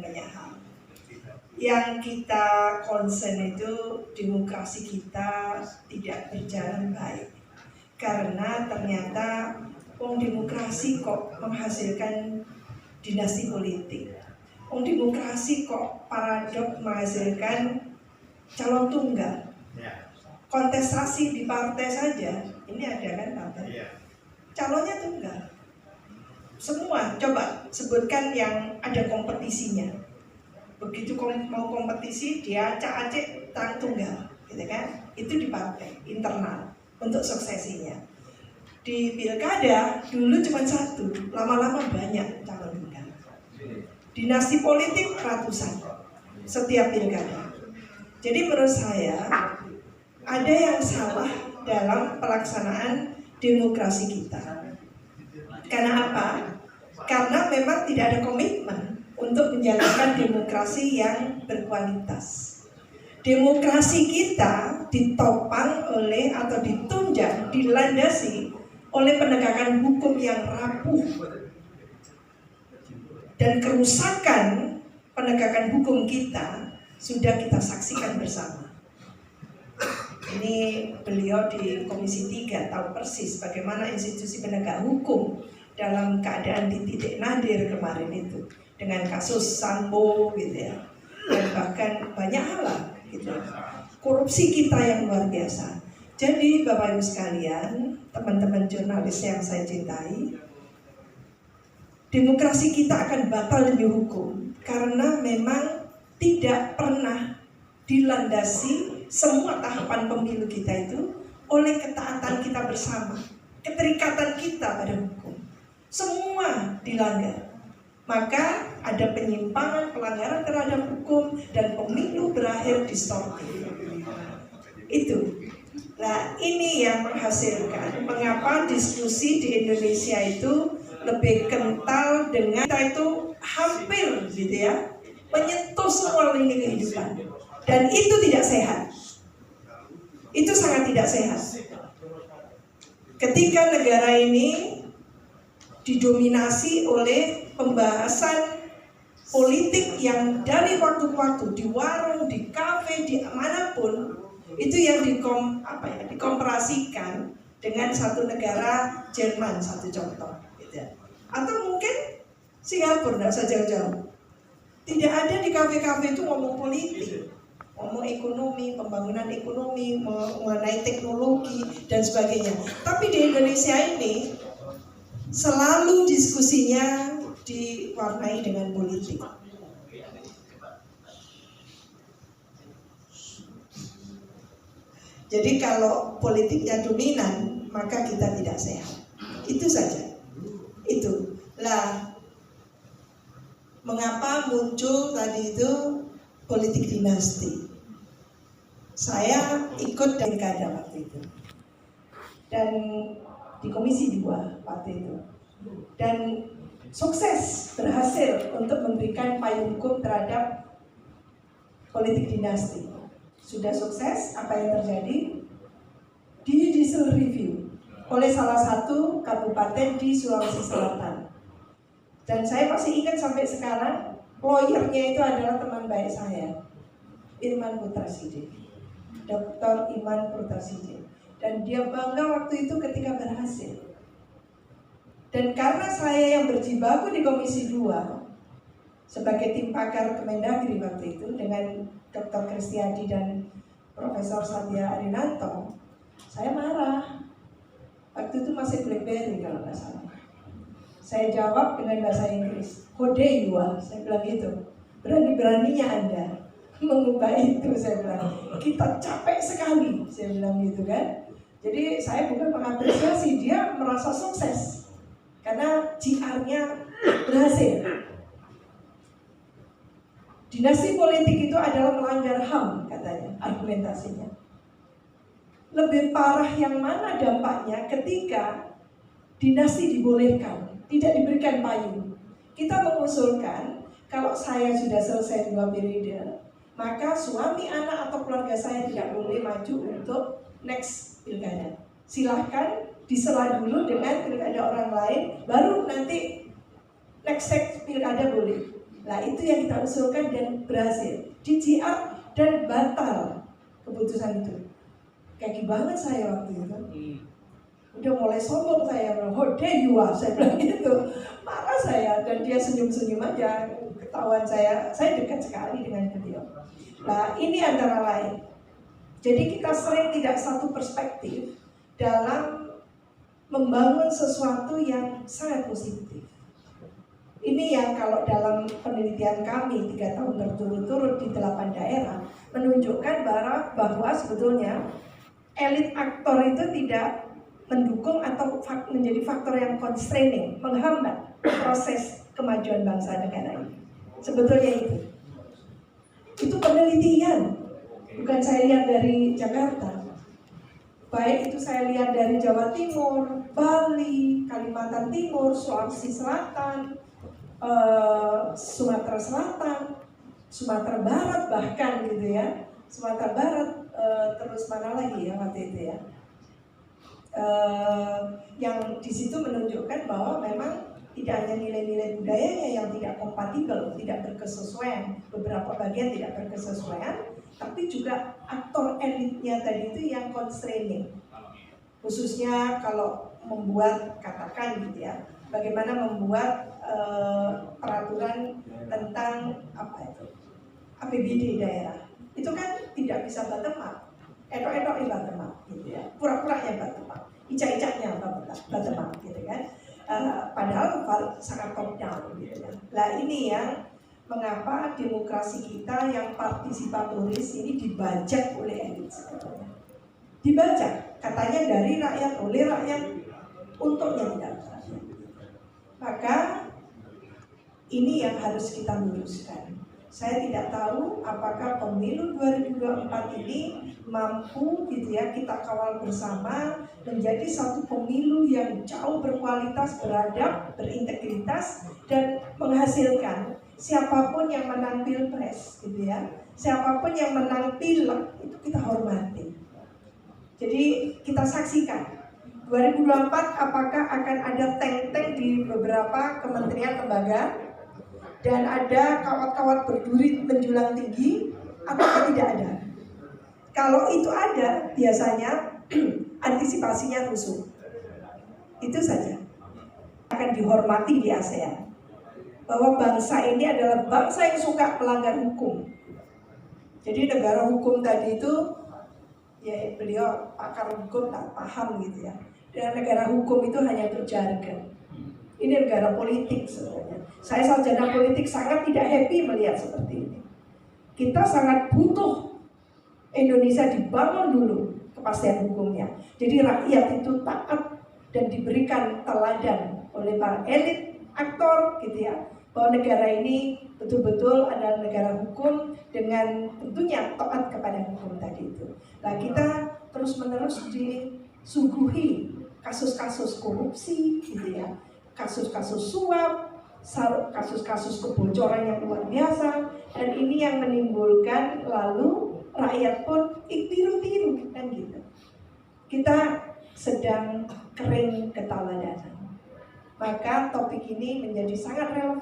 banyak hal. Yang kita concern itu demokrasi kita tidak berjalan baik. Karena ternyata demokrasi kok menghasilkan dinasti politik. Demokrasi kok paradok menghasilkan calon tunggal. Kontestasi di partai saja, ini ada kan partai, calonnya tunggal. Semua coba sebutkan yang ada kompetisinya. Begitu mau kompetisi dia acak-acik tunggal, gitu kan? Itu di partai internal untuk suksesinya. Di pilkada dulu cuma satu, lama-lama banyak calon tunggal. Dinasti politik ratusan setiap pilkada. Jadi menurut saya ada yang salah dalam pelaksanaan demokrasi kita. Karena apa? Karena memang tidak ada komitmen untuk menjalankan demokrasi yang berkualitas. Demokrasi kita ditopang oleh atau ditunjang, dilandasi oleh penegakan hukum yang rapuh. Dan kerusakan penegakan hukum kita sudah kita saksikan bersama. Ini beliau di Komisi 3 tahu persis bagaimana institusi penegak hukum dalam keadaan di titik nadir kemarin itu, dengan kasus Sambo gitu ya, dan bahkan banyak hal gitu. Korupsi kita yang luar biasa. Jadi Bapak Ibu sekalian, teman-teman jurnalis yang saya cintai, demokrasi kita akan batal demi hukum karena memang tidak pernah dilandasi semua tahapan pemilu kita itu oleh ketaatan kita bersama, keterikatan kita pada hukum. Semua dilanggar. Maka ada penyimpangan, pelanggaran terhadap hukum, dan pemilu berakhir distortif. Itu. Nah, ini yang menghasilkan mengapa diskusi di Indonesia itu lebih kental dengan kita itu hampir gitu ya, menyentuh semua lini kehidupan. Dan itu tidak sehat. Itu sangat tidak sehat. Ketika negara ini didominasi oleh pembahasan politik yang dari waktu ke waktu di warung, di kafe, di manapun itu yang dikomparasikan dengan satu negara Jerman, satu contoh gitu. Atau mungkin Singapura, tidak usah jauh-jauh. Tidak ada di kafe-kafe itu ngomong politik, ngomong ekonomi, pembangunan ekonomi, mengenai teknologi dan sebagainya. Tapi di Indonesia ini selalu diskusinya diwarnai dengan politik. Jadi kalau politiknya dominan, maka kita tidak sehat. Itu saja. Itu. Lah, mengapa muncul tadi itu politik dinasti? Saya ikut pilkada waktu itu. Dan di Komisi 2 waktu itu. Dan sukses, berhasil untuk memberikan payung hukum terhadap politik dinasti. Sudah sukses, apa yang terjadi? Di judicial review oleh salah satu kabupaten di Sulawesi Selatan. Dan saya masih ingat sampai sekarang, lawyernya itu adalah teman baik saya, Irman Putra Sidin, Dr. Iman Putra Sidin. Dan dia bangga waktu itu ketika berhasil. Dan karena saya yang berjibaku di Komisi 2 sebagai tim pakar Kemendagri waktu itu dengan Dr. Kristiadi dan Profesor Satya Arinanto, saya marah. Waktu itu masih BlackBerry kalau nggak salah. Saya jawab dengan bahasa Inggris, "How dare you?" Saya bilang gitu. Berani-beraninya Anda mengubah itu, saya bilang. Kita capek sekali, saya bilang gitu kan. Jadi saya bukan mengapresiasi, dia merasa sukses karena GR-nya berhasil. Dinasti politik itu adalah melanggar HAM katanya, argumentasinya. Lebih parah yang mana dampaknya ketika dinasti dibolehkan, tidak diberikan payung. Kita mengusulkan kalau saya sudah selesai 2 periode, maka suami, anak, atau keluarga saya tidak boleh maju untuk next pilkada. Silahkan disela dulu dengan pilkada orang lain, baru nanti next pilkada boleh. Nah itu yang kita usulkan dan berhasil di GR dan batal keputusan itu. Kaki banget saya waktu itu. Udah mulai sombong saya, how dare you, saya bilang gitu. Marah saya dan dia senyum-senyum aja. Ketahuan saya dekat sekali dengan beliau. Nah ini antara lain. Jadi kita sering tidak satu perspektif dalam membangun sesuatu yang sangat positif. Ini yang kalau dalam penelitian kami 3 tahun berturut-turut di 8 daerah menunjukkan bahwa sebetulnya elit aktor itu tidak mendukung atau menjadi faktor yang constraining, menghambat proses kemajuan bangsa negara ini. Sebetulnya itu penelitian, bukan saya lihat dari Jakarta. Baik itu saya lihat dari Jawa Timur, Bali, Kalimantan Timur, Sulawesi Selatan, Sumatera Selatan, Sumatera Barat bahkan gitu ya. Sumatera Barat, terus mana lagi ya waktu itu ya. Yang di situ menunjukkan bahwa memang tidak hanya nilai-nilai budayanya yang tidak kompatibel, tidak berkesesuaian, beberapa bagian tidak berkesesuaian, tapi juga aktor elitnya tadi itu yang constraining. Khususnya kalau membuat, katakan gitu ya, bagaimana membuat peraturan tentang apa itu APBD daerah. Itu kan tidak bisa bottom up, edok-edoknya bottom up gitu ya, pura-puranya bottom up, icak-icaknya bottom up gitu kan. Padahal sangat top down gitu ya. Nah ini yang mengapa demokrasi kita yang partisipatoris ini dibajak oleh elit sebetulnya. Dibajak, katanya dari rakyat, oleh rakyat, untuknya tidak rakyat. Maka ini yang harus kita luruskan. Saya tidak tahu apakah pemilu 2024 ini mampu gitu ya kita kawal bersama menjadi satu pemilu yang jauh berkualitas, beradab, berintegritas dan menghasilkan siapapun yang menang pilpres gitu ya. Siapapun yang menang pileg itu kita hormati. Jadi kita saksikan 2024 apakah akan ada tank-tank di beberapa kementerian lembaga dan ada kawat-kawat berduri menjulang tinggi atau tidak ada. Kalau itu ada, biasanya antisipasinya rusuh. Itu saja. Akan dihormati di ASEAN. Bahwa bangsa ini adalah bangsa yang suka melanggar hukum. Jadi negara hukum tadi itu, ya beliau pakar hukum tak paham gitu ya. Dan negara hukum itu hanya berjargon. Ini negara politik sebenarnya. Saya sarjana politik sangat tidak happy melihat seperti ini. Kita sangat butuh Indonesia dibangun dulu kepastian hukumnya. Jadi rakyat itu taat dan diberikan teladan oleh para elit aktor gitu ya. Bahwa negara ini betul-betul adalah negara hukum dengan tentunya taat kepada hukum tadi itu. Nah kita terus-menerus disuguhi kasus-kasus korupsi gitu ya. Kasus-kasus suap, kasus-kasus kebocoran yang luar biasa, dan ini yang menimbulkan lalu rakyat pun tiru-tiru kan gitu. Kita sedang kering keteladanan. Maka topik ini menjadi sangat relevan.